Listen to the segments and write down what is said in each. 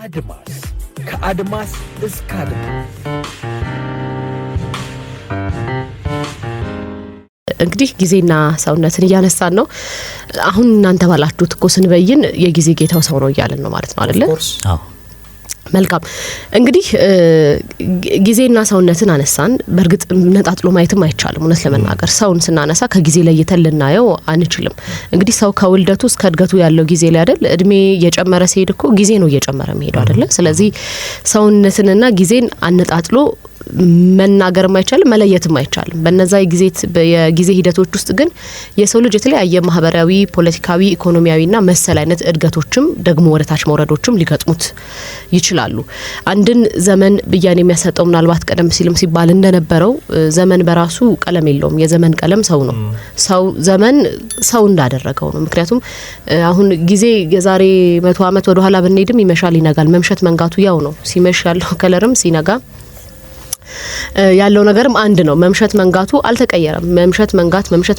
አድማስ ከአድማስ እስከ አድማስ። እንግዲህ ጊዜና ሰውነትን እያነሳን ነው። አሁን እናንተ ባላችሁት እኮ ስንበይን የጊዜ ጌታው ሰው ነው እያልን ነው ማለት ነው አይደል? አዎ መልካም እንግዲህ ጊዜና ሰውነትን አነሳን። በርግጥ ነጣጥሎ ማየትም አይቻልም። እውነት ለመናገር ሰውን ስናነሳ ከጊዜ ለይተን ልናየው አንችልም። እንግዲህ ሰው ከውልደቱ እስከ እድገቱ ያለው ጊዜ ላይ አይደል? እድሜ እየጨመረ ሲሄድ እኮ ጊዜ ነው እየጨመረ የሚሄደው አይደል? ስለዚህ ሰውነትንና ጊዜን አነጣጥሎ መናገርም አይቻልም መለየትም አይቻልም። በእነዛ የጊዜ ሂደቶች ውስጥ ግን የሰው ልጅ የተለያየ ማህበራዊ፣ ፖለቲካዊ፣ ኢኮኖሚያዊና መሰል አይነት እድገቶችም ደግሞ ወደታች መውረዶችም ሊገጥሙት ይችላሉ። አንድን ዘመን ብያን የሚያሰጠው ምናልባት ቀደም ሲልም ሲባል እንደነበረው ዘመን በራሱ ቀለም የለውም። የዘመን ቀለም ሰው ነው። ዘመን ሰው እንዳደረገው ነው። ምክንያቱም አሁን ጊዜ የዛሬ 100 ዓመት ወደ ኋላ ብንሄድም ይመሻል ይነጋል። መምሸት መንጋቱ ያው ነው። ሲመሽ ያለው ከለርም ሲነጋ ያለው ነገርም አንድ ነው። መምሸት መንጋቱ አልተቀየረም። መምሸት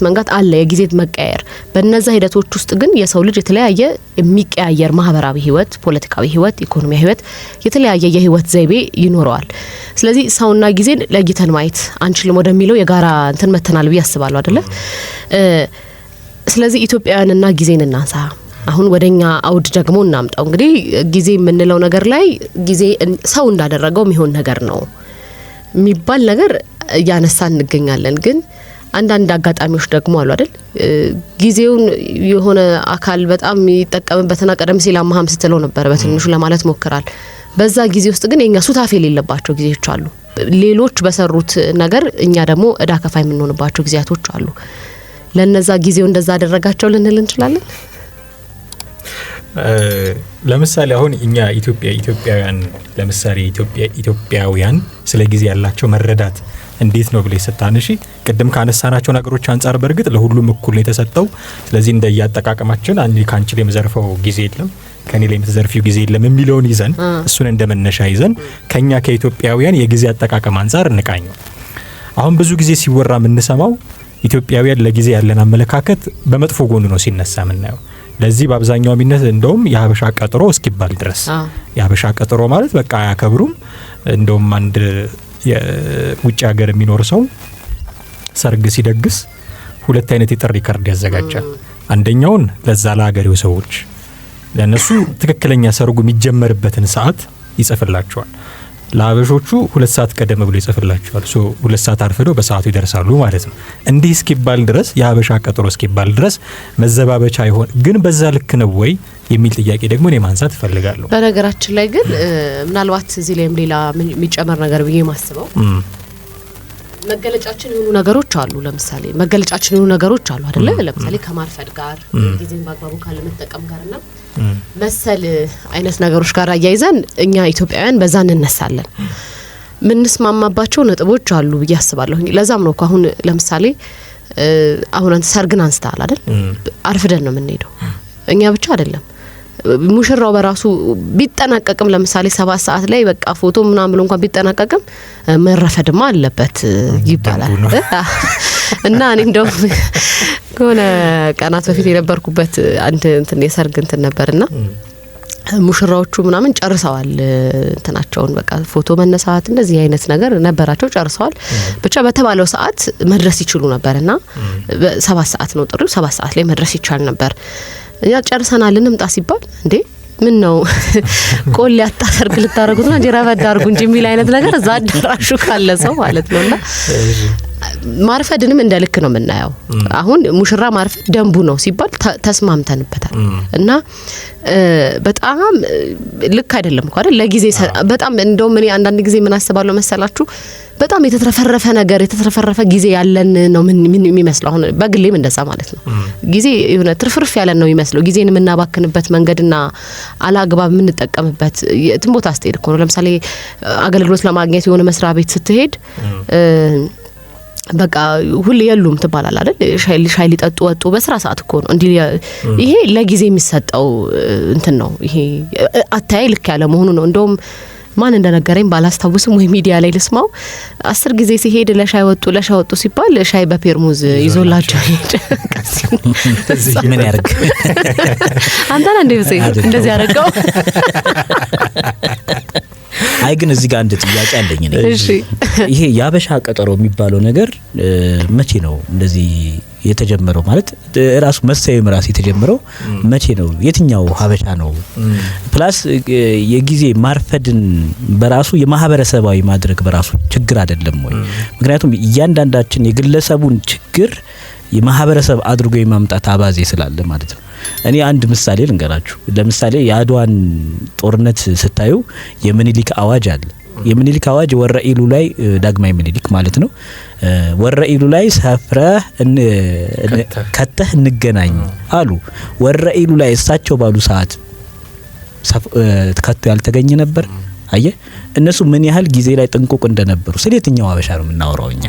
መንጋት አለ፣ የጊዜ መቀየር። በእነዛ ሂደቶች ውስጥ ግን የሰው ልጅ የተለያየ የሚቀያየር ማህበራዊ ህይወት፣ ፖለቲካዊ ህይወት፣ ኢኮኖሚያዊ ህይወት፣ የተለያየ የህይወት ዘይቤ ይኖረዋል። ስለዚህ ሰውና ጊዜን ለይተን ማየት አንችልም ወደሚለው የጋራ እንትን መተናል ብዬ አስባለሁ አይደለ? ስለዚህ ኢትዮጵያውያንና ጊዜን እናንሳ። አሁን ወደኛ አውድ ደግሞ እናምጣው። እንግዲህ ጊዜ የምንለው ነገር ላይ ጊዜ ሰው እንዳደረገው የሚሆን ነገር ነው የሚባል ነገር እያነሳን እንገኛለን። ግን አንዳንድ አጋጣሚዎች ደግሞ አሉ አይደል? ጊዜውን የሆነ አካል በጣም ይጠቀምበትና ቀደም ሲል አማሃም ስትለው ነበር በትንሹ ለማለት ሞክራል። በዛ ጊዜ ውስጥ ግን የኛ ሱታፌ የሌለባቸው ጊዜዎች አሉ። ሌሎች በሰሩት ነገር እኛ ደግሞ እዳ ከፋይ የምንሆንባቸው ጊዜያቶች አሉ። ለነዛ ጊዜው እንደዛ አደረጋቸው ልንል እንችላለን። ለምሳሌ አሁን እኛ ኢትዮጵያውያን ለምሳሌ ኢትዮጵያውያን ስለ ጊዜ ያላቸው መረዳት እንዴት ነው ብለ ሰጣንሺ ቀደም ካነሳናቸው ነገሮች አንፃር በርግጥ ለሁሉም እኩል ነው የተሰጠው። ስለዚህ እንደያጠቃቀማችን አንዴ ካንቺ ላይ መዘርፈው ጊዜ የለም ከኔ ላይ መዘርፊው ጊዜ የለም የሚለውን ይዘን እሱን እንደመነሻ ይዘን ከኛ ከኢትዮጵያውያን የጊዜ አጠቃቀም አንፃር እንቃኘው። አሁን ብዙ ጊዜ ሲወራ የምንሰማው ኢትዮጵያውያን ለጊዜ ያለን አመለካከት በመጥፎ ጎን ነው ሲነሳ የምናየው። ለዚህ በአብዛኛው ሚነት እንደውም የሀበሻ ቀጠሮ እስኪባል ድረስ የሀበሻ ቀጠሮ ማለት በቃ አያከብሩም። እንደውም አንድ የውጭ ሀገር የሚኖር ሰው ሰርግ ሲደግስ ሁለት አይነት የጥሪ ካርድ ያዘጋጃል። አንደኛውን ለዛ ለሀገሬው ሰዎች ለነሱ ትክክለኛ ሰርጉ የሚጀመርበትን ሰዓት ይጽፍላቸዋል። ለሀበሾቹ 2 ሰዓት ቀደም ብሎ ይጽፍላቸዋል። 2 ሰዓት አርፈዶ በሰዓቱ ይደርሳሉ ማለት ነው። እንዲህ እስኪባል ድረስ የሀበሻ ቀጠሮ እስኪባል ድረስ መዘባበቻ አይሆን። ግን በዛ ልክ ነው ወይ የሚል ጥያቄ ደግሞ እኔ ማንሳት እፈልጋለሁ። በነገራችን ላይ ግን ምናልባት እዚህ ላይም ሌላ የሚጨመር ነገር ብዬ ማስበው መገለጫችን የሆኑ ነገሮች አሉ። ለምሳሌ መገለጫችን የሆኑ ነገሮች አሉ አይደለ? ለምሳሌ ከማርፈድ ጋር ጊዜን በአግባቡ ካለመጠቀም ጋርና መሰል አይነት ነገሮች ጋር አያይዘን እኛ ኢትዮጵያውያን በዛ እንነሳለን። ምንስማማባቸው ነጥቦች አሉ ብዬ አስባለሁ። ለዛም ነው አሁን ለምሳሌ አሁን አንተ ሰርግን አንስታል አይደል? አርፍደን ነው የምንሄደው። እኛ ብቻ አይደለም ሙሽራው በራሱ ቢጠናቀቅም ለምሳሌ 7 ሰዓት ላይ በቃ ፎቶ ምናምን ብሎ እንኳን ቢጠናቀቅም መረፈድማ አለበት ይባላል። እና እኔ እንደው ከሆነ ቀናት በፊት የነበርኩበት አንድ እንትን የሰርግ እንትን ነበርና ሙሽራዎቹ ምናምን ጨርሰዋል እንትናቸውን በቃ ፎቶ መነሳት እንደዚህ አይነት ነገር ነበራቸው። ጨርሰዋል። ብቻ በተባለው ሰዓት መድረስ ይችሉ ነበርና 7 ሰዓት ነው ጥሪው። 7 ሰዓት ላይ መድረስ ይቻል ነበር። ያ ጨርሰናል እንምጣ ሲባል እንዴ ምን ነው ቆል ያጣሰርግ ልታረጉት ነው ጀራ በዳርጉ እንጂ የሚል አይነት ነገር እዛ አዳራሹ ካለ ሰው ማለት ነውና ማርፈድንም እንደልክ ነው የምናየው። አሁን ሙሽራ ማርፈድ ደንቡ ነው ሲባል ተስማምተንበታል እና በጣም ልክ አይደለም እኮ አይደል? ለጊዜ በጣም እንደውም እኔ አንዳንድ ጊዜ ምን አስባለሁ መሰላችሁ በጣም የተትረፈረፈ ጊዜ ያለን ነው ምን የሚመስለው። አሁን በግሌም እንደዛ ማለት ነው። ጊዜ የሆነ ትርፍርፍ ያለን ነው የሚመስለው። ጊዜን የምናባክንበት መንገድና አላግባብ የምንጠቀምበት ትንቦታ አስተያየት እኮ ነው። ለምሳሌ አገልግሎት ለማግኘት የሆነ መስሪያ ቤት ስትሄድ በቃ ሁሉ የሉም ትባላል አይደል? ሻይ ሊጠጡ ወጡ በስራ ሰዓት እኮ ነው እንዴ። ይሄ ለጊዜ የሚሰጠው እንትን ነው። ይሄ አታይ ልክ ያለ መሆኑ ነው። እንደውም ማን እንደነገረኝ ባላስታውስም ወይ ሚዲያ ላይ ልስማው 10 ጊዜ ሲሄድ ለሻይ ወጡ ሲባል ሻይ በፔርሙዝ ይዞላቸው ሄደ። ምን ያርግ አንተና እንደዚህ ያረጋው አይ ግን እዚህ ጋር አንድ ጥያቄ አለኝ እኔ። እሺ ይሄ ያበሻ ቀጠሮ የሚባለው ነገር መቼ ነው እንደዚህ የተጀመረው? ማለት ራሱ መሰየም ራሱ የተጀመረው መቼ ነው? የትኛው ሀበሻ ነው? ፕላስ የጊዜ ማርፈድን በራሱ የማህበረሰባዊ ማድረግ በራሱ ችግር አይደለም ወይ? ምክንያቱም እያንዳንዳችን የግለሰቡን ችግር የማህበረሰብ አድርጎ የማምጣት አባዜ ስላለ ማለት ነው። እኔ አንድ ምሳሌ ልንገራችሁ። ለምሳሌ የአድዋን ጦርነት ስታዩ የምኒልክ አዋጅ አለ። የምኒልክ አዋጅ ወረኢሉ ላይ ዳግማዊ ምኒልክ ማለት ነው ወረኢሉ ላይ ሰፍረህ ከተህ እንገናኝ አሉ። ወረኢሉ ላይ እሳቸው ባሉ ሰዓት ከቶ ያልተገኘ ነበር። አየ እነሱ ምን ያህል ጊዜ ላይ ጥንቁቅ እንደነበሩ። ስለየትኛው ሀበሻ ነው የምናወራው እኛ?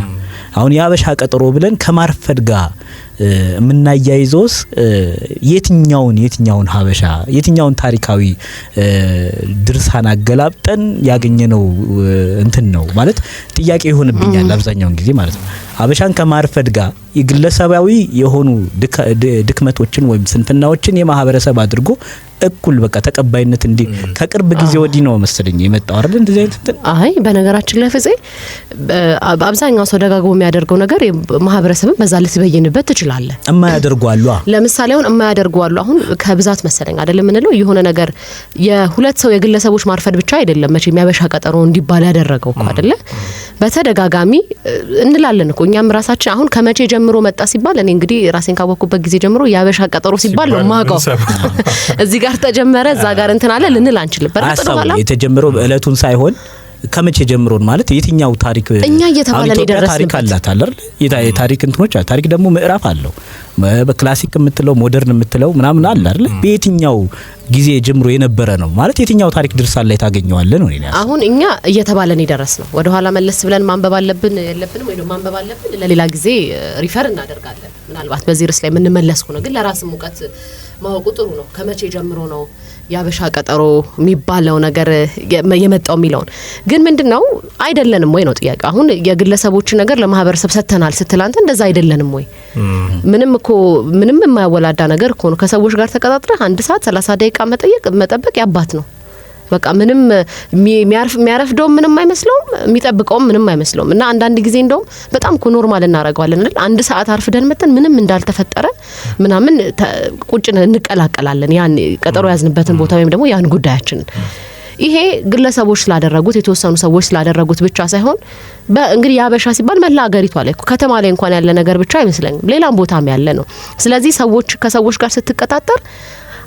አሁን የሀበሻ ቀጠሮ ብለን ከማርፈድ ጋር የምናያይዘውስ የትኛውን ሀበሻ የትኛውን ታሪካዊ ድርሳን አገላብጠን ያገኘነው እንትን ነው ማለት ጥያቄ ይሆንብኛል አብዛኛውን ጊዜ ማለት ነው። ሀበሻን ከማርፈድ ጋር የግለሰባዊ የሆኑ ድክመቶችን ወይም ስንፍናዎችን የማህበረሰብ አድርጎ እኩል በቃ ተቀባይነት እንዲ ከቅርብ ጊዜ ወዲህ ነው መሰለኝ የመጣው አይደል እንደዚህ አይነት እንትን። አይ በነገራችን ላይ ፍፄ አብዛኛው ሰው ደጋግሞ የሚያደርገው ነገር ማህበረሰብን በዛ ልትበይንበት ትችላለህ። የማያደርጉ አሉ። ለምሳሌ አሁን የማያደርጉ አሉ። አሁን ከብዛት መሰለኝ አይደለም የምንለው የሆነ ነገር የሁለት ሰው የግለሰቦች ማርፈድ ብቻ አይደለም መቼ የሚያበሻ ቀጠሮ እንዲባል ያደረገው እኮ አይደለ? በተደጋጋሚ እንላለን እኮ እኛም ራሳችን። አሁን ከመቼ ጀምሮ መጣ ሲባል እኔ እንግዲህ ራሴን ካወቅኩበት ጊዜ ጀምሮ የአበሻ ቀጠሮ ሲባል ነው ማቀው። እዚህ ጋር ተጀመረ እዛ ጋር እንትን አለ ልንል አንችልም። በርግጥ ነው ማለት የተጀመረው እለቱን ሳይሆን ከመቼ ጀምሮ ማለት የትኛው ታሪክ እኛ እየተባለ ሊደረስ ታሪክ አላት አይደል? የታሪክ እንትኖች ታሪክ ደግሞ ምዕራፍ አለው። በክላሲክ የምትለው ሞደርን የምትለው ምናምን አለ አይደል? በየትኛው ጊዜ ጀምሮ የነበረ ነው ማለት የትኛው ታሪክ ድርሳን ላይ ታገኘዋለህ ነው እኔ። አሁን እኛ እየተባለን ይደረስ ነው። ወደ ኋላ መለስ ብለን ማንበብ አለብን የለብንም ወይ ነው ማንበብ አለብን ለሌላ ጊዜ ሪፈር እናደርጋለን። ምናልባት በዚህ ርዕስ ላይ የምንመለስ ነው። ግን ለራስ ሙቀት ማወቁ ጥሩ ነው። ከመቼ ጀምሮ ነው ያበሻ ቀጠሮ የሚባለው ነገር የመጣው የሚለውን ግን ምንድነው አይደለንም ወይ ነው ጥያቄ። አሁን የግለሰቦች ነገር ለማህበረሰብ ሰተናል ስትል አንተ እንደዛ አይደለንም ወይ? ምንም የማያወላዳ ነገር እኮ ነው። ከሰዎች ጋር ተቀጣጥረህ 1 ሰዓት 30 ደቂቃ መጠበቅ ያባት ነው። በቃ ምንም የሚያረፍደው ምንም አይመስለውም፣ የሚጠብቀው ምንም አይመስለውም። እና አንዳንድ ጊዜ እንደውም በጣም እኮ ኖርማል እናደርገዋለን አይደል? 1 ሰዓት አርፍደን መተን ምንም እንዳልተፈጠረ ምናምን ቁጭ እንቀላቀላለን ያን ቀጠሮ ያዝንበትን ቦታ ወይም ደግሞ ያን ጉዳያችንን። ይሄ ግለሰቦች ስላደረጉት የተወሰኑ ሰዎች ስላደረጉት ብቻ ሳይሆን እንግዲህ ያበሻ ሲባል መላ ሀገሪቷ ላይ ከተማ ላይ እንኳን ያለ ነገር ብቻ አይመስለኝም፣ ሌላም ቦታም ያለ ነው። ስለዚህ ከሰዎች ጋር ስትቀጣጠር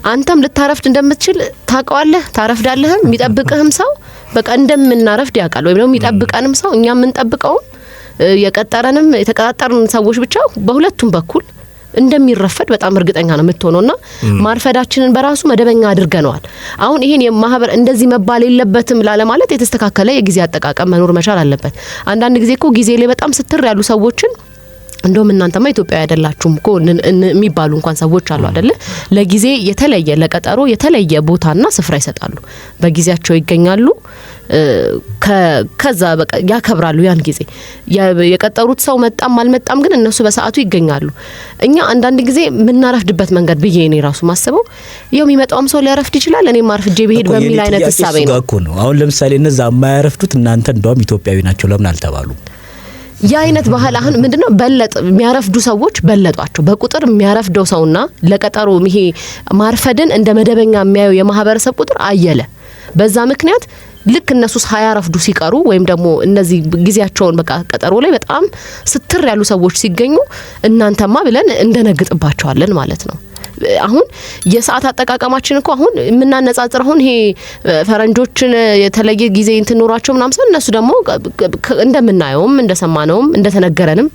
አንተም ልታረፍድ እንደምትችል ታውቀዋለህ፣ ታረፍዳለህም። የሚጠብቅህም ሰው በቃ እንደምናረፍድ ያውቃል። ወይም ደግሞ የሚጠብቀንም ሰው እኛ የምንጠብቀውም የቀጠረንም የተቀጣጠርን ሰዎች ብቻ በሁለቱም በኩል እንደሚረፈድ በጣም እርግጠኛ ነው የምትሆነውና ማርፈዳችንን በራሱ መደበኛ አድርገነዋል። አሁን ይሄን የማህበር እንደዚህ መባል የለበትም ላለ ማለት የተስተካከለ የጊዜ አጠቃቀም መኖር መቻል አለበት። አንዳንድ ጊዜ እኮ ጊዜ ላይ በጣም ስትር ያሉ ሰዎችን እንደውም እናንተማ ኢትዮጵያዊ አይደላችሁም እኮ የሚባሉ እንኳን ሰዎች አሉ አይደለ? ለጊዜ የተለየ ለቀጠሮ የተለየ ቦታና ስፍራ ይሰጣሉ። በጊዜያቸው ይገኛሉ። ከዛ በቃ ያከብራሉ ያን ጊዜ። የቀጠሩት ሰው መጣም አልመጣም ግን እነሱ በሰዓቱ ይገኛሉ። እኛ አንዳንድ ጊዜ ምናረፍድበት መንገድ ብዬ እኔ ራሱ ማስበው ይሄው የሚመጣውም ሰው ሊያረፍድ ይችላል፣ እኔም አርፍጄ ብሄድ በሚል አይነት ሐሳቤ ነው። አሁን ለምሳሌ እነዛ የማያረፍዱት እናንተ እንደውም ኢትዮጵያዊ ናቸው ለምን አልተባሉ? ያ አይነት ባህል አሁን ምንድነው የሚያረፍዱ ሰዎች በለጧቸው። በቁጥር የሚያረፍደው ሰውና ለቀጠሮ ይሄ ማርፈድን እንደ መደበኛ የሚያዩ የማህበረሰብ ቁጥር አየለ። በዛ ምክንያት ልክ እነሱ ሳያረፍዱ ሲቀሩ ወይም ደግሞ እነዚህ ጊዜያቸውን በቃ ቀጠሮ ላይ በጣም ስትር ያሉ ሰዎች ሲገኙ እናንተማ ብለን እንደነግጥባቸዋለን ማለት ነው። አሁን የሰዓት አጠቃቀማችን እኮ አሁን የምናነጻጽር አሁን ይሄ ፈረንጆችን የተለየ ጊዜ እንትኖራቸው ምናምን ሰው እነሱ ደግሞ እንደምናየውም እንደሰማነውም እንደተነገረንም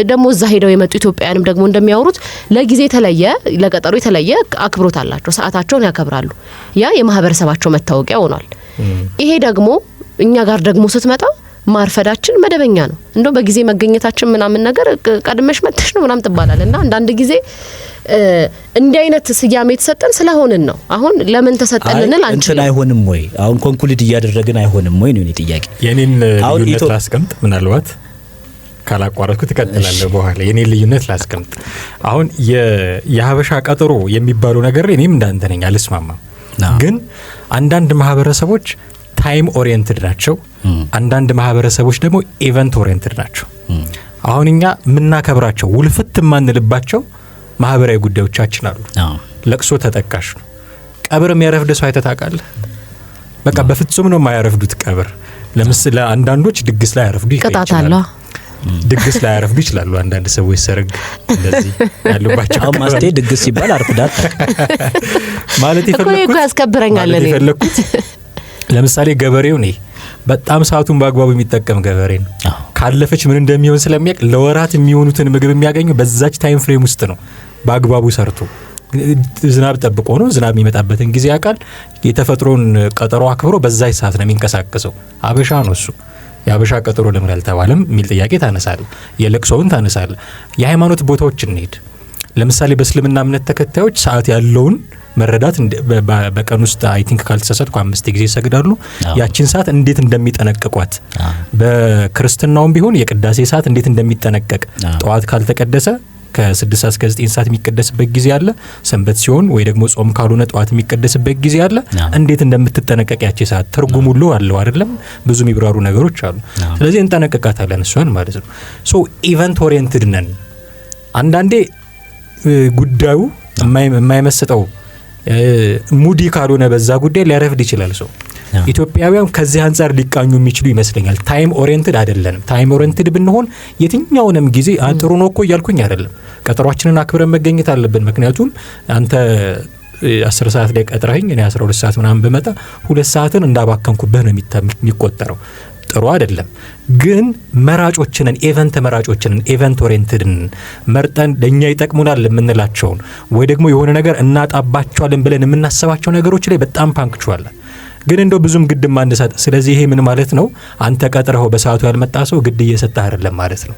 ደግሞ እዛ ሄደው የመጡ ኢትዮጵያውያንም ደግሞ እንደሚያወሩት ለጊዜ የተለየ ለቀጠሮ የተለየ አክብሮት አላቸው። ሰዓታቸውን ያከብራሉ። ያ የማህበረሰባቸው መታወቂያ ሆኗል። ይሄ ደግሞ እኛ ጋር ደግሞ ስትመጣ ማርፈዳችን መደበኛ ነው። እንደው በጊዜ መገኘታችን ምናምን ነገር ቀድመሽ መጥተሽ ነው ምናምን ትባላል። እና አንዳንድ ጊዜ እንዲህ አይነት ስያሜ የተሰጠን ስለሆንን ነው። አሁን ለምን ተሰጠን ልንል አንችልም። እንትን አይሆንም ወይ አሁን ኮንክሉድ እያደረግን አይሆንም ወይ ነው ጥያቄ። የኔን ልዩነት ላስቀምጥ፣ ምናልባት ካላቋረጥኩ ትቀጥላለህ በኋላ። የኔን ልዩነት ላስቀምጥ። አሁን የሀበሻ ቀጠሮ የሚባለው ነገር እኔም እንዳንተ ነኝ፣ አልስማማም። ግን አንዳንድ ማህበረሰቦች ታይም ኦሪየንትድ ናቸው፣ አንዳንድ ማህበረሰቦች ደግሞ ኢቨንት ኦሪየንትድ ናቸው። አሁን እኛ የምናከብራቸው ውልፍት የማንልባቸው ማህበራዊ ጉዳዮቻችን አሉ። ለቅሶ ተጠቃሽ ነው። ቀብር የሚያረፍድ ሰው አይተህ ታውቃለህ? በቃ በፍጹም ነው የማያረፍዱት ቀብር። ለምሳሌ አንዳንዶች ድግስ ላይ ያረፍዱ ይችላሉ። ድግስ ላይ ያረፍዱ ይችላሉ። አንዳንድ ሰዎች ሰርግ እንደዚህ ያሉባቸው አሁን ማስቴ ድግስ ሲባል አርፍዳት ማለት ይፈልኩት ለምሳሌ ገበሬው ነው በጣም ሰዓቱን በአግባቡ የሚጠቀም ገበሬ ነው። ካለፈች ምን እንደሚሆን ስለሚያውቅ ለወራት የሚሆኑትን ምግብ የሚያገኙ በዛች ታይም ፍሬም ውስጥ ነው በአግባቡ ሰርቶ ዝናብ ጠብቆ ነው። ዝናብ የሚመጣበትን ጊዜ ያውቃል። የተፈጥሮን ቀጠሮ አክብሮ በዛች ሰዓት ነው የሚንቀሳቀሰው። አበሻ ነው እሱ። የአበሻ ቀጠሮ ለምን አልተባለም የሚል ጥያቄ ታነሳለ። የለቅሶውን ታነሳለ። የሃይማኖት ቦታዎች እንሄድ። ለምሳሌ በእስልምና እምነት ተከታዮች ሰዓት ያለውን መረዳት በቀን ውስጥ አይ ቲንክ ካልተሳሳትኩ 5 ጊዜ ይሰግዳሉ። ያቺን ሰዓት እንዴት እንደሚጠነቀቋት በክርስትናውም ቢሆን የቅዳሴ ሰዓት እንዴት እንደሚጠነቀቅ ጠዋት ካልተቀደሰ ከ6 እስከ 9 ሰዓት የሚቀደስበት ጊዜ አለ። ሰንበት ሲሆን ወይ ደግሞ ጾም ካልሆነ ጠዋት የሚቀደስበት ጊዜ አለ። እንዴት እንደምትጠነቀቅ ያቺ ሰዓት ትርጉም ሁሉ አለው አይደለም? ብዙ የሚብራሩ ነገሮች አሉ። ስለዚህ እንጠነቀቃታለን እሷን ማለት ነው። ሶ ኢቨንት ኦሪየንትድ ነን። አንዳንዴ ጉዳዩ የማይመስጠው ሙዲ ካልሆነ በዛ ጉዳይ ሊያረፍድ ይችላል ሰው። ኢትዮጵያውያን ከዚህ አንፃር ሊቃኙ የሚችሉ ይመስለኛል። ታይም ኦሪየንትድ አይደለንም። ታይም ኦሪየንትድ ብንሆን የትኛውንም ጊዜ ጥሩ ነው እኮ እያልኩኝ አይደለም። ቀጠሯችንን አክብረን መገኘት አለብን። ምክንያቱም አንተ 10 ሰዓት ላይ ቀጥረኸኝ እኔ 12 ሰዓት ምናምን በመጣ 2 ሰዓትን እንዳባከንኩብህ ነው የሚቆጠረው። ጥሩ አይደለም። ግን መራጮችንን ኢቨንት ኦሪየንትድን መርጠን ለኛ ይጠቅሙናል የምንላቸውን ወይ ደግሞ የሆነ ነገር እናጣባቸዋለን ብለን የምናስባቸው ነገሮች ላይ በጣም ፓንክቹዋል ግን እንደው ብዙም ግድ ማንሰጥ። ስለዚህ ይሄ ምን ማለት ነው? አንተ ቀጥረኸው በሰዓቱ ያልመጣ ሰው ግድ እየሰጠህ አይደለም ማለት ነው።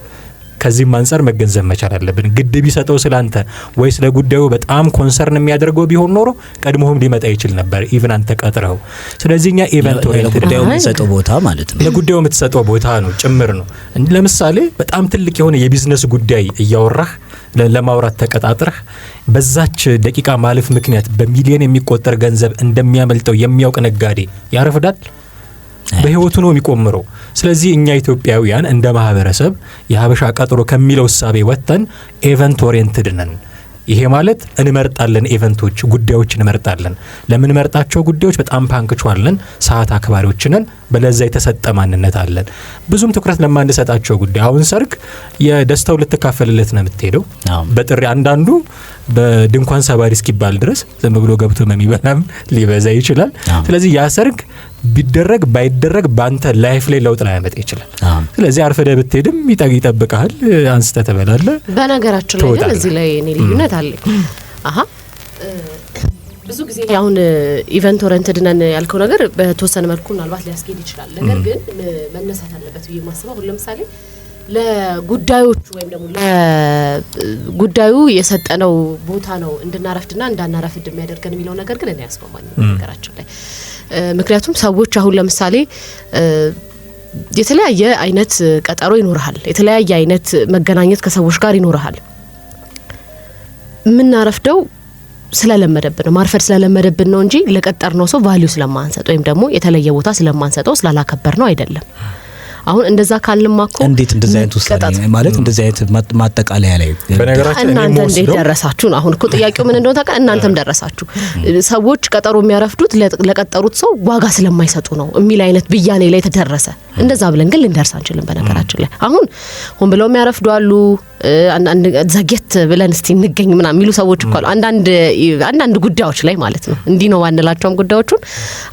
ከዚህም አንፃር መገንዘብ መቻል አለብን። ግድ ቢሰጠው ስላንተ ወይ ስለ ጉዳዩ በጣም ኮንሰርን የሚያደርገው ቢሆን ኖሮ ቀድሞም ሊመጣ ይችል ነበር ኢቭን አንተ ቀጥረኸው። ስለዚህ እኛ ኢቨንት ኦሪየንትድ ለጉዳዩ የምትሰጠው ቦታ ማለት ነው። ለጉዳዩ የምትሰጠው ቦታ ነው ጭምር ነው። ለምሳሌ በጣም ትልቅ የሆነ የቢዝነስ ጉዳይ እያወራህ ለማውራት ተቀጣጥረህ በዛች ደቂቃ ማለፍ ምክንያት በሚሊዮን የሚቆጠር ገንዘብ እንደሚያመልጠው የሚያውቅ ነጋዴ ያረፍዳል። በህይወቱ ነው የሚቆምረው። ስለዚህ እኛ ኢትዮጵያውያን እንደ ማህበረሰብ የሀበሻ ቀጠሮ ከሚለው እሳቤ ወጥተን ኢቨንት ኦሪየንትድ ነን። ይሄ ማለት እንመርጣለን፣ ኢቨንቶች ጉዳዮች እንመርጣለን። ለምን መርጣቸው ጉዳዮች በጣም ፓንክቹዋል ነን፣ ሰዓት አክባሪዎች ነን፣ በለዛ የተሰጠ ማንነት አለን። ብዙም ትኩረት ለማንሰጣቸው ጉዳይ አሁን ሰርግ የደስታው ልትካፈልለት ነው የምትሄደው በጥሪ አንዳንዱ በድንኳን ሰባሪ እስኪባል ድረስ ዝም ብሎ ገብቶ የሚበላም ሊበዛ ይችላል። ስለዚህ ያ ሰርግ ቢደረግ ባይደረግ ባንተ ላይፍ ላይ ለውጥ ላይ ያመጣ ይችላል። ስለዚህ አርፈደ ብትሄድም ይጠብቃል፣ አንስተ ተበላለ። በነገራችን ላይ ግን እዚህ ላይ እኔ ልዩነት አለ። ብዙ ጊዜ አሁን ኢቨንት ኦሪየንትድ ነን ያልከው ነገር በተወሰነ መልኩ ምናልባት ሊያስኬድ ይችላል። ነገር ግን መነሳት አለበት ብዬ ማስበው አሁን ለምሳሌ ለጉዳዮቹ ወይም ደግሞ ለጉዳዩ የሰጠነው ቦታ ነው እንድናረፍድና እንዳናረፍድ የሚያደርገን የሚለው ነገር ግን እኔ ያስማማኝ ነገራችን ላይ። ምክንያቱም ሰዎች አሁን ለምሳሌ የተለያየ አይነት ቀጠሮ ይኖርሃል፣ የተለያየ አይነት መገናኘት ከሰዎች ጋር ይኖርሃል። የምናረፍደው ስለለመደብን ነው፣ ማርፈድ ስለለመደብን ነው እንጂ ለቀጠርነው ሰው ቫልዩ ስለማንሰጥ ወይም ደግሞ የተለየ ቦታ ስለማንሰጠው ስላላከበር ነው አይደለም። አሁን እንደዛ ካልማኮ እንዴት እንደዛ አይነት ውሳኔ ማለት እንደዛ አይነት ማጠቃለያ ላይ በነገራችን እናንተ እንዴት ደረሳችሁ? አሁን እኮ ጥያቄው ምን እንደሆነ ታውቃ እናንተም ደረሳችሁ። ሰዎች ቀጠሮ የሚያረፍዱት ለቀጠሩት ሰው ዋጋ ስለማይሰጡ ነው የሚል አይነት ብያኔ ላይ ተደረሰ። እንደዛ ብለን ግን ልንደርስ አንችልም። በነገራችን ላይ አሁን ሆን ብለው የሚያረፍዱ አሉ። አንዳንድ ዘግየት ብለን እስቲ እንገኝ ምናምን የሚሉ ሰዎች እኮ አሉ። አንዳንድ ጉዳዮች ላይ ማለት ነው። እንዲህ ነው ዋንላቸውም ጉዳዮቹን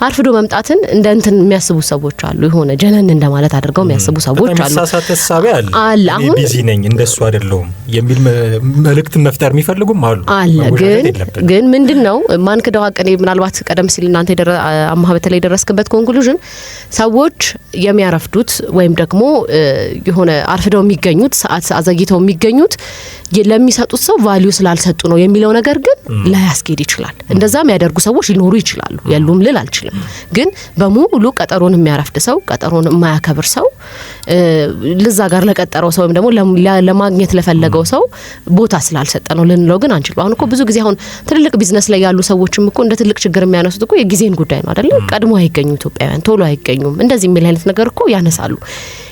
አርፍዶ መምጣትን እንደ እንትን የሚያስቡ ሰዎች አሉ። የሆነ ጀነን እንደማለት አድርገው የሚያስቡ ሰዎች አሉ። ተሳሳተ ሐሳብ አለ። አሁን ቢዚ ነኝ እንደሱ አይደለም የሚል መልእክት መፍጠር የሚፈልጉም አሉ። ግን ምንድነው ማን ከደው ሀቀኔ ምናልባት ቀደም ሲል እናንተ አማህ በተለይ ደረስክበት ኮንክሉዥን ሰዎች የሚያረፍዱ የሚያረፍዱት ወይም ደግሞ የሆነ አርፍደው የሚገኙት ሰዓት አዘግይተው የሚገኙት ለሚሰጡት ሰው ቫልዩ ስላልሰጡ ነው የሚለው ነገር ግን ላያስኬድ ይችላል። እንደዛም ያደርጉ ሰዎች ሊኖሩ ይችላሉ፣ የሉም ልል አልችልም። ግን በሙሉ ቀጠሮን የሚያረፍድ ሰው፣ ቀጠሮን የማያከብር ሰው ለዛ ጋር ለቀጠረው ሰው ወይም ደግሞ ለማግኘት ለፈለገው ሰው ቦታ ስላልሰጠ ነው ልንለው ግን አንችልም። አሁን እኮ ብዙ ጊዜ አሁን ትልልቅ ቢዝነስ ላይ ያሉ ሰዎችም እኮ እንደ ትልቅ ችግር የሚያነሱት እኮ የጊዜን ጉዳይ ነው አይደል? ቀድሞ አይገኙ ኢትዮጵያውያን ቶሎ አይገኙም እንደዚህ የሚል አይነት ነገር እኮ ያነሳሉ።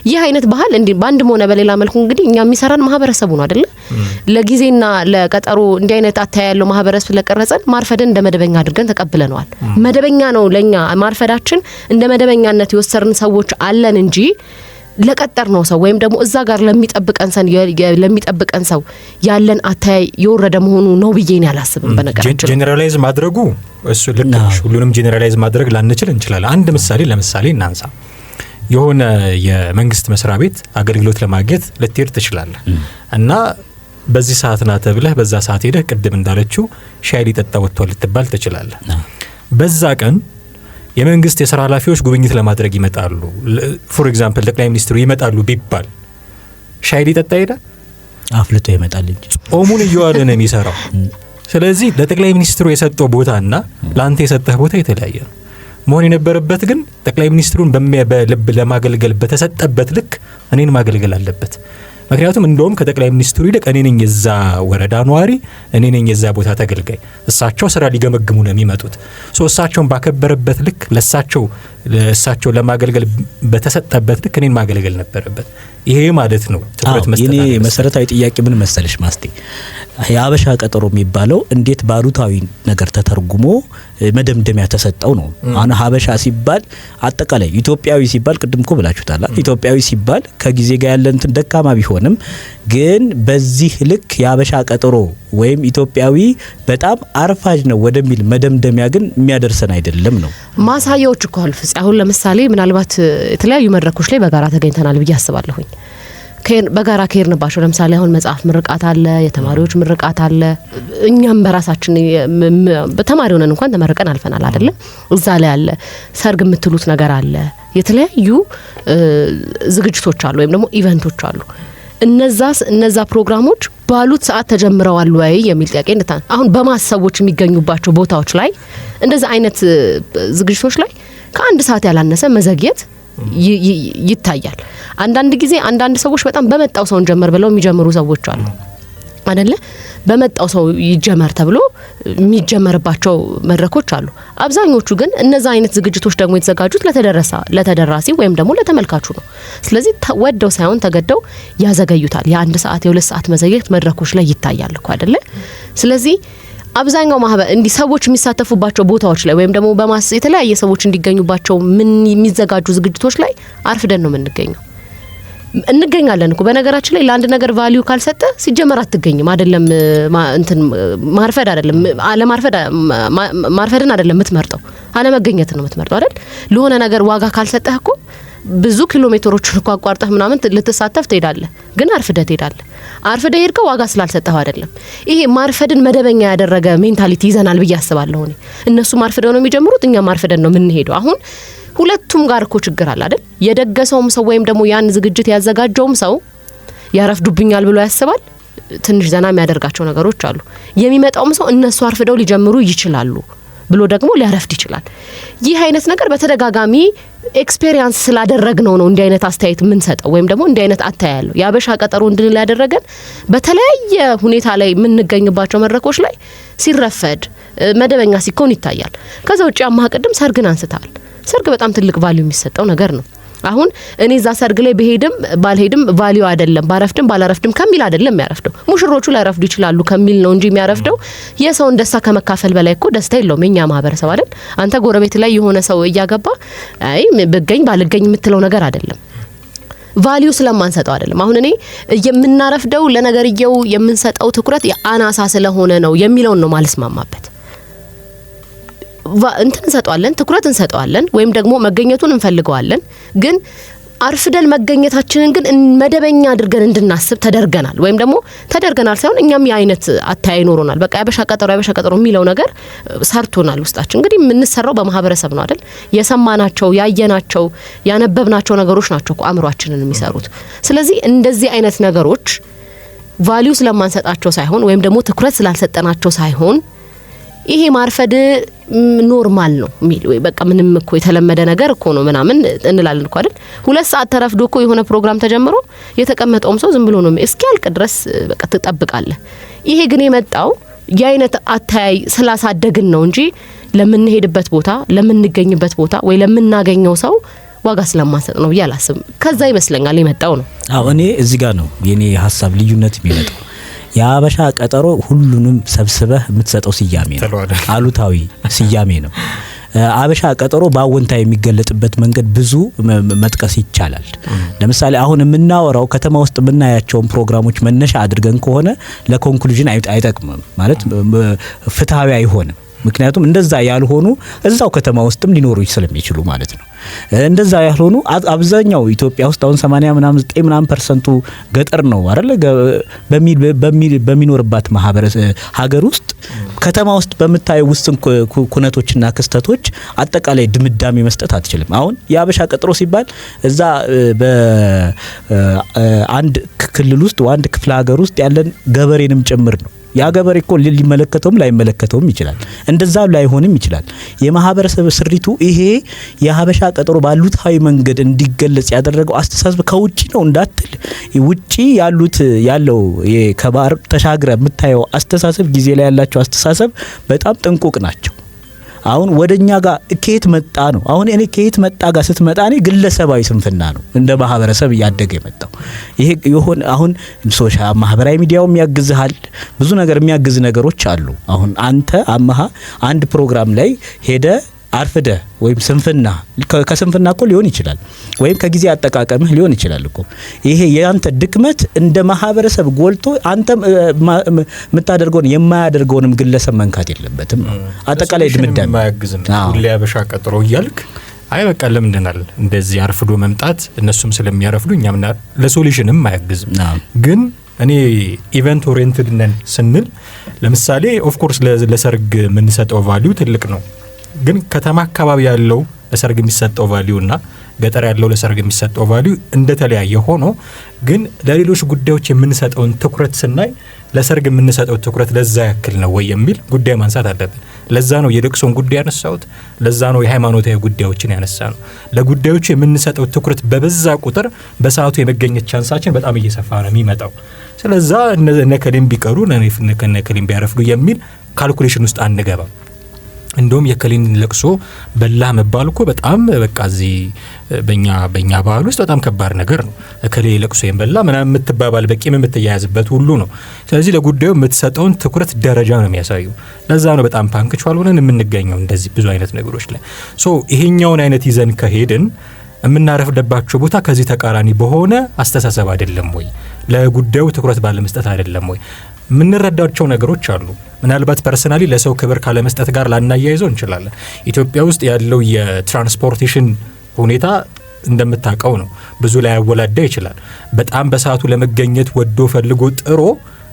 ይህ አይነት ባህል እንዴ በአንድም ሆነ በሌላ መልኩ እንግዲህ እኛ የሚሰራን ማህበረሰቡ ነው አይደል? ለጊዜና ለቀጠሮ እንዲህ አይነት አታያ ያለው ማህበረሰብ ለቀረጸን ማርፈድን እንደ መደበኛ አድርገን ተቀብለናል። መደበኛ ነው ለኛ ማርፈዳችን እንደ መደበኛነት የወሰርን ሰዎች አለን እንጂ ለቀጠር ነው ሰው ወይም ደግሞ እዛ ጋር ለሚጠብቀን ሰው ያለን አታይ የወረደ መሆኑ ነው ብዬን ያላስብም። በነገራችን ጄኔራላይዝ ማድረጉ እሱ ልክ ነው። ሁሉንም ጄኔራላይዝ ማድረግ ላንችል እንችላለን። አንድ ለምሳሌ እናንሳ። የሆነ የመንግስት መስሪያ ቤት አገልግሎት ለማግኘት ልትሄድ ትችላለህ እና በዚህ ሰዓት ና ተብለህ በዛ ሰዓት ሄደህ ቅድም እንዳለችው ሻይ ሊጠጣ ወጥቷል ልትባል ትችላለህ። በዛ ቀን የመንግስት የሥራ ኃላፊዎች ጉብኝት ለማድረግ ይመጣሉ። ፎር ኤግዛምፕል ጠቅላይ ሚኒስትሩ ይመጣሉ ቢባል ሻይ ሊጠጣ ይሄዳል? አፍልቶ ይመጣል እንጂ ጾሙን እየዋለ ነው የሚሰራው። ስለዚህ ለጠቅላይ ሚኒስትሩ የሰጠው ቦታና ለአንተ የሰጠህ ቦታ የተለያየ ነው መሆን የነበረበት። ግን ጠቅላይ ሚኒስትሩን በልብ ለማገልገል በተሰጠበት ልክ እኔን ማገልገል አለበት። ምክንያቱም እንደውም ከጠቅላይ ሚኒስትሩ ይልቅ እኔ ነኝ የዛ ወረዳ ነዋሪ፣ እኔ ነኝ የዛ ቦታ ተገልጋይ። እሳቸው ስራ ሊገመግሙ ነው የሚመጡት። እሳቸውን ባከበረበት ልክ ለእሳቸው ለማገልገል በተሰጠበት ልክ እኔን ማገልገል ነበረበት። ይሄ ማለት ነው ትኩረት መስጠት። የኔ መሰረታዊ ጥያቄ ምን መሰለሽ ማስቴ፣ የሀበሻ ቀጠሮ የሚባለው እንዴት ባሉታዊ ነገር ተተርጉሞ መደምደሚያ ተሰጠው ነው። አሁን ሀበሻ ሲባል አጠቃላይ ኢትዮጵያዊ ሲባል ቅድም እኮ ብላችሁታል። ኢትዮጵያዊ ሲባል ከጊዜ ጋር ያለ እንትን ደካማ ቢሆንም ግን በዚህ ልክ የሀበሻ ቀጠሮ ወይም ኢትዮጵያዊ በጣም አርፋጅ ነው ወደሚል መደምደሚያ ግን የሚያደርሰን አይደለም ነው። ማሳያዎች እኮ አልፍ አሁን ለምሳሌ ምናልባት የተለያዩ መድረኮች ላይ በጋራ ተገኝተናል ብዬ አስባለሁኝ። በጋራ ከሄድንባቸው ለምሳሌ አሁን መጽሐፍ ምርቃት አለ፣ የተማሪዎች ምርቃት አለ። እኛም በራሳችን በተማሪ ሆነን እንኳን ተመርቀን አልፈናል አይደለ? እዛ ላይ አለ ሰርግ የምትሉት ነገር አለ፣ የተለያዩ ዝግጅቶች አሉ ወይም ደግሞ ኢቨንቶች አሉ። እነዛ ፕሮግራሞች ባሉት ሰዓት ተጀምረዋል ወይ የሚል ጥያቄ አሁን በማሰቦች የሚገኙባቸው ቦታዎች ላይ እንደዛ አይነት ዝግጅቶች ላይ ከአንድ ሰዓት ያላነሰ መዘግየት ይታያል። አንዳንድ ጊዜ አንዳንድ ሰዎች በጣም በመጣው ሰው እንጀምር ብለው የሚጀምሩ ሰዎች አሉ አይደለ? በመጣው ሰው ይጀመር ተብሎ የሚጀመርባቸው መድረኮች አሉ። አብዛኞቹ ግን እነዛ አይነት ዝግጅቶች ደግሞ የተዘጋጁት ለተደራሲ ወይም ደግሞ ለተመልካቹ ነው። ስለዚህ ወደው ሳይሆን ተገደው ያዘገዩታል። የአንድ ሰዓት የሁለት ሰዓት መዘግየት መድረኮች ላይ ይታያል እኮ አይደለ? ስለዚህ አብዛኛው ማህበር እንዲ ሰዎች የሚሳተፉባቸው ቦታዎች ላይ ወይም ደግሞ በማስ የተለያየ ሰዎች እንዲገኙባቸው ምን የሚዘጋጁ ዝግጅቶች ላይ አርፍደን ነው እንገኛለን እኮ። በነገራችን ላይ ለአንድ ነገር ቫልዩ ካልሰጠ ሲጀመር አትገኝም። አይደለም እንትን ማርፈድ አይደለም ማርፈድን አይደለም የምትመርጠው፣ አለመገኘትን ነው የምትመርጠው አይደል? ለሆነ ነገር ዋጋ ካልሰጠህ እኮ ብዙ ኪሎ ሜትሮችን እኮ አቋርጠህ ምናምን ልትሳተፍ ትሄዳለህ፣ ግን አርፍደህ ትሄዳለህ። አርፍደህ ሄድከው ዋጋ ስላልሰጠው አይደለም። ይሄ ማርፈድን መደበኛ ያደረገ ሜንታሊቲ ይዘናል ብዬ አስባለሁ። እነሱ ማርፈደው ነው የሚጀምሩት፣ እኛ ማርፈደን ነው የምንሄደው። አሁን ሁለቱም ጋር እኮ ችግር አለ አይደል? የደገሰውም ሰው ወይም ደግሞ ያን ዝግጅት ያዘጋጀውም ሰው ያረፍዱብኛል ብሎ ያስባል። ትንሽ ዘና የሚያደርጋቸው ነገሮች አሉ። የሚመጣውም ሰው እነሱ አርፍደው ሊጀምሩ ይችላሉ ብሎ ደግሞ ሊያረፍድ ይችላል። ይህ አይነት ነገር በተደጋጋሚ ኤክስፔሪየንስ ስላደረግነው ነው እንዲህ አይነት አስተያየት ምን ሰጠው ወይም ደግሞ እንዲህ አይነት አታያለሁ። የሀበሻ ቀጠሮ እንድንል ያደረገን በተለያየ ሁኔታ ላይ የምንገኝባቸው መድረኮች ላይ ሲረፈድ መደበኛ ሲኮን ይታያል። ከዛ ውጪ አማቀድም ሰርግን አንስታል። ሰርግ በጣም ትልቅ ቫልዩ የሚሰጠው ነገር ነው። አሁን እኔ እዛ ሰርግ ላይ በሄድም ባልሄድም ቫልዩ አይደለም፣ ባረፍድም ባላረፍድም ከሚል አይደለም የሚያረፍደው። ሙሽሮቹ ላይረፍዱ ይችላሉ ከሚል ነው እንጂ የሚያረፍደው የሰውን ደስታ ከመካፈል በላይ እኮ ደስታ የለውም የኛ ማህበረሰብ አይደል? አንተ ጎረቤት ላይ የሆነ ሰው እያገባ አይ ብገኝ ባልገኝ የምትለው ነገር አይደለም። ቫልዩ ስለማንሰጠው አይደለም። አሁን እኔ የምናረፍደው ለነገርየው የምንሰጠው ትኩረት የአናሳ ስለሆነ ነው የሚለውን ነው ማልስማማበት። እንትን እንሰጠዋለን፣ ትኩረት እንሰጠዋለን ወይም ደግሞ መገኘቱን እንፈልገዋለን። ግን አርፍደን መገኘታችንን ግን መደበኛ አድርገን እንድናስብ ተደርገናል። ወይም ደግሞ ተደርገናል ሳይሆን እኛም የአይነት አታይ ኖሮናል። በቃ ያበሻ ቀጠሮ የሚለው ነገር ሰርቶናል ውስጣችን። እንግዲህ የምንሰራው በማህበረሰብ ነው አይደል? የሰማናቸው፣ ያየናቸው፣ ያነበብናቸው ነገሮች ናቸው አእምሯችንን የሚሰሩት። ስለዚህ እንደዚህ አይነት ነገሮች ቫልዩ ስለማንሰጣቸው ሳይሆን ወይም ደግሞ ትኩረት ስላልሰጠናቸው ሳይሆን ይሄ ማርፈድ ኖርማል ነው የሚል ወይ በቃ ምንም እኮ የተለመደ ነገር እኮ ነው ምናምን እንላለን እኮ አይደል? 2 ሰዓት ተረፍዶ እኮ የሆነ ፕሮግራም ተጀምሮ የተቀመጠውም ሰው ዝም ብሎ ነው እስኪያልቅ ድረስ በቃ ትጠብቃለህ። ይሄ ግን የመጣው የአይነት አታይ ስላሳደግን ነው እንጂ ለምንሄድበት ቦታ፣ ለምንገኝበት ቦታ ወይ ለምናገኘው ሰው ዋጋ ስለማንሰጥ ነው ያላስብ። ከዛ ይመስለኛል የመጣው ነው። አዎ እኔ እዚህ ጋር ነው የኔ ሐሳብ ልዩነት የሚመጣው። የአበሻ ቀጠሮ ሁሉንም ሰብስበህ የምትሰጠው ስያሜ ነው፣ አሉታዊ ስያሜ ነው። አበሻ ቀጠሮ በአወንታ የሚገለጥበት መንገድ ብዙ መጥቀስ ይቻላል። ለምሳሌ አሁን የምናወራው ከተማ ውስጥ የምናያቸውን ፕሮግራሞች መነሻ አድርገን ከሆነ ለኮንክሉዥን አይጠቅምም ማለት ፍትሃዊ አይሆንም። ምክንያቱም እንደዛ ያልሆኑ እዛው ከተማ ውስጥም ሊኖሩ ስለሚችሉ ማለት ነው። እንደዛ ያልሆኑ አብዛኛው ኢትዮጵያ ውስጥ አሁን 80-90% ገጠር ነው አይደል? በሚኖርባት ማህበረሰብ ሀገር ውስጥ ከተማ ውስጥ በመታየው ውስን ኩነቶችና ክስተቶች አጠቃላይ ድምዳሜ መስጠት አትችልም። አሁን የአበሻ ቀጠሮ ሲባል እዛ በአንድ ክልል ውስጥ አንድ ክፍለ ሀገር ውስጥ ያለን ገበሬንም ጭምር ነው። ያ ገበሬ እኮ ሊመለከተውም ላይመለከተውም ይችላል። እንደዛ ላይሆንም ይችላል። የማህበረሰብ ስሪቱ ይሄ የሀበሻ ቀጠሮ ባሉታዊ መንገድ እንዲገለጽ ያደረገው አስተሳሰብ ከውጪ ነው እንዳትል፣ ውጪ ያለው ከባህር ተሻግረ የምታየው አስተሳሰብ ጊዜ ላይ ያላቸው አስተሳሰብ በጣም ጥንቁቅ ናቸው። አሁን ወደኛ ጋር ከየት መጣ ነው። አሁን እኔ ከየት መጣ ጋር ስትመጣ እኔ ግለሰባዊ ስንፍና ነው እንደ ማህበረሰብ እያደገ የመጣው። ይሄ ይሁን አሁን ሶሻል ማህበራዊ ሚዲያው የሚያግዝሃል፣ ብዙ ነገር የሚያግዝ ነገሮች አሉ። አሁን አንተ አማሃ አንድ ፕሮግራም ላይ ሄደ አርፍደ ወይም ስንፍና ከስንፍና እኮ ሊሆን ይችላል፣ ወይም ከጊዜ አጠቃቀምህ ሊሆን ይችላል እኮ። ይሄ የአንተ ድክመት እንደ ማህበረሰብ ጎልቶ አንተ የምታደርገውን የማያደርገውንም ግለሰብ መንካት የለበትም። አጠቃላይ ድምዳሜ የማያግዝም ሁሌ አበሻ ቀጠሮ እያልክ አይ በቃ ለምንድናል እንደዚህ አርፍዶ መምጣት እነሱም ስለሚያረፍዱ እኛም ለሶሉሽንም አያግዝም። ግን እኔ ኢቨንት ኦሪየንትድ ነን ስንል ለምሳሌ ኦፍ ኮርስ ለሰርግ የምንሰጠው ቫልዩ ትልቅ ነው። ግን ከተማ አካባቢ ያለው ለሰርግ የሚሰጠው ቫልዩ እና ገጠር ያለው ለሰርግ የሚሰጠው ቫልዩ እንደተለያየ ሆኖ ግን ለሌሎች ጉዳዮች የምንሰጠውን ትኩረት ስናይ ለሰርግ የምንሰጠው ትኩረት ለዛ ያክል ነው ወይ የሚል ጉዳይ ማንሳት አለብን። ለዛ ነው የልቅሶን ጉዳይ ያነሳሁት። ለዛ ነው የሃይማኖታዊ ጉዳዮችን ያነሳ ነው። ለጉዳዮቹ የምንሰጠው ትኩረት በበዛ ቁጥር በሰዓቱ የመገኘት ቻንሳችን በጣም እየሰፋ ነው የሚመጣው። ስለዛ እነከሌም ቢቀሩ እነከሌም ቢያረፍዱ የሚል ካልኩሌሽን ውስጥ አንገባም። እንደውም የከሌን ለቅሶ በላ መባል እኮ በጣም በቃ እዚህ በእኛ ባህል ውስጥ በጣም ከባድ ነገር ነው። እከሌ ለቅሶ የበላ ምናምን የምትባባል በቂም የምትያያዝበት ሁሉ ነው። ስለዚህ ለጉዳዩ የምትሰጠውን ትኩረት ደረጃ ነው የሚያሳዩ። ለዛ ነው በጣም ፓንክቹዋል ሆነን የምንገኘው እንደዚህ ብዙ አይነት ነገሮች ላይ። ይሄኛውን አይነት ይዘን ከሄድን የምናረፍደባቸው ቦታ ከዚህ ተቃራኒ በሆነ አስተሳሰብ አይደለም ወይ? ለጉዳዩ ትኩረት ባለመስጠት አይደለም ወይ? ምንረዳቸው ነገሮች አሉ። ምናልባት ፐርሰናሊ ለሰው ክብር ካለ መስጠት ጋር ላናያይዘው እንችላለን። ኢትዮጵያ ውስጥ ያለው የትራንስፖርቴሽን ሁኔታ እንደምታውቀው ነው። ብዙ ላይ ያወላዳ ይችላል። በጣም በሰዓቱ ለመገኘት ወዶ ፈልጎ ጥሮ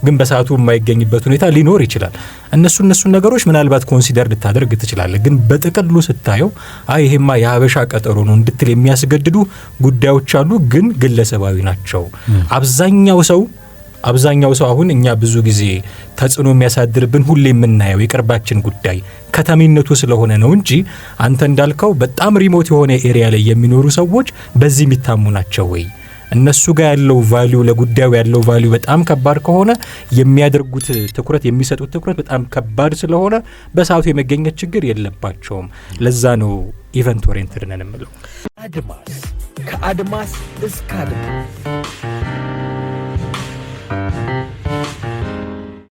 ግን በሰዓቱ የማይገኝበት ሁኔታ ሊኖር ይችላል። እነሱ ነገሮች ምናልባት ኮንሲደር ልታደርግ ትችላለህ። ግን በጥቅሉ ስታየው ይሄማ የሀበሻ ቀጠሮ ነው እንድትል የሚያስገድዱ ጉዳዮች አሉ። ግን ግለሰባዊ ናቸው። አብዛኛው ሰው አሁን እኛ ብዙ ጊዜ ተጽዕኖ የሚያሳድርብን ሁሌ የምናየው የቅርባችን ጉዳይ ከተሜነቱ ስለሆነ ነው እንጂ አንተ እንዳልከው በጣም ሪሞት የሆነ ኤሪያ ላይ የሚኖሩ ሰዎች በዚህ የሚታሙ ናቸው ወይ? እነሱ ጋር ያለው ቫልዩ ለጉዳዩ ያለው ቫልዩ በጣም ከባድ ከሆነ የሚያደርጉት ትኩረት የሚሰጡት ትኩረት በጣም ከባድ ስለሆነ በሰዓቱ የመገኘት ችግር የለባቸውም። ለዛ ነው ኢቨንት ኦሪየንትድ ነን የምለው። አድማስ ከአድማስ እስከ አድማስ